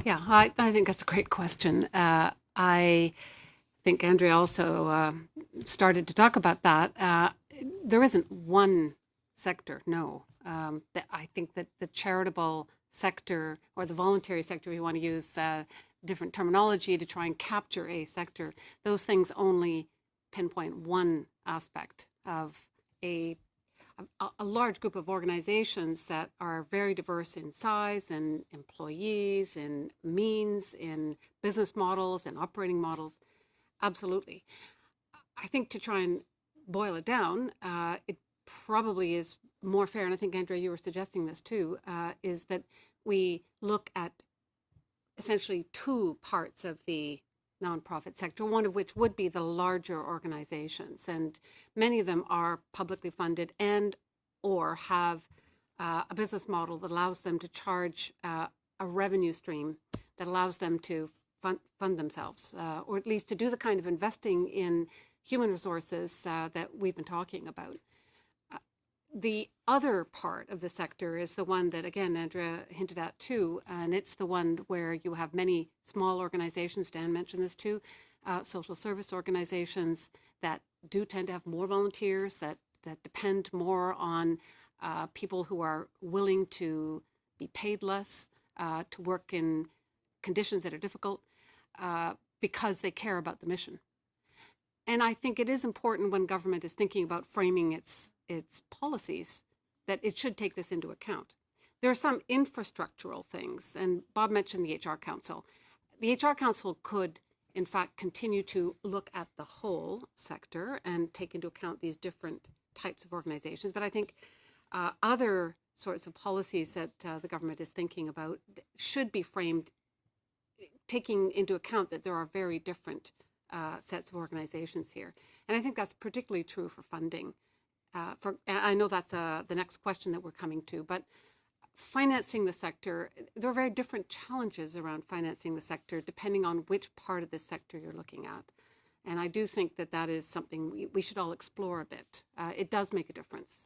Yeah, I think that's a great question. I think Andrea also started to talk about that. There isn't one sector, no. I think that the charitable sector or the voluntary sector, if you want to use different terminology to try and capture a sector, those things only pinpoint one aspect of a a large group of organizations that are very diverse in size and employees and means in business models and operating models. Absolutely. I think to try and boil it down, it probably is more fair, and I think, Andrea, you were suggesting this too, is that we look at essentially two parts of the nonprofit sector, one of which would be the larger organizations. And many of them are publicly funded and or have a business model that allows them to charge a revenue stream that allows them to fund themselves, or at least to do the kind of investing in human resources that we've been talking about. The other part of the sector is the one that, again, Andrea hinted at too, and it's the one where you have many small organizations, Dan mentioned this too, social service organizations that do tend to have more volunteers, that depend more on people who are willing to be paid less, to work in conditions that are difficult, because they care about the mission. And I think it is important when government is thinking about framing its policies that it should take this into account. There are some infrastructural things, and Bob mentioned the HR Council. The HR Council could, in fact, continue to look at the whole sector and take into account these different types of organizations. But I think other sorts of policies that the government is thinking about should be framed taking into account that there are very different sets of organizations here. And I think that's particularly true for funding. I know that's the next question that we're coming to, but financing the sector, there are very different challenges around financing the sector depending on which part of the sector you're looking at. And I do think that that is something we should all explore a bit. It does make a difference.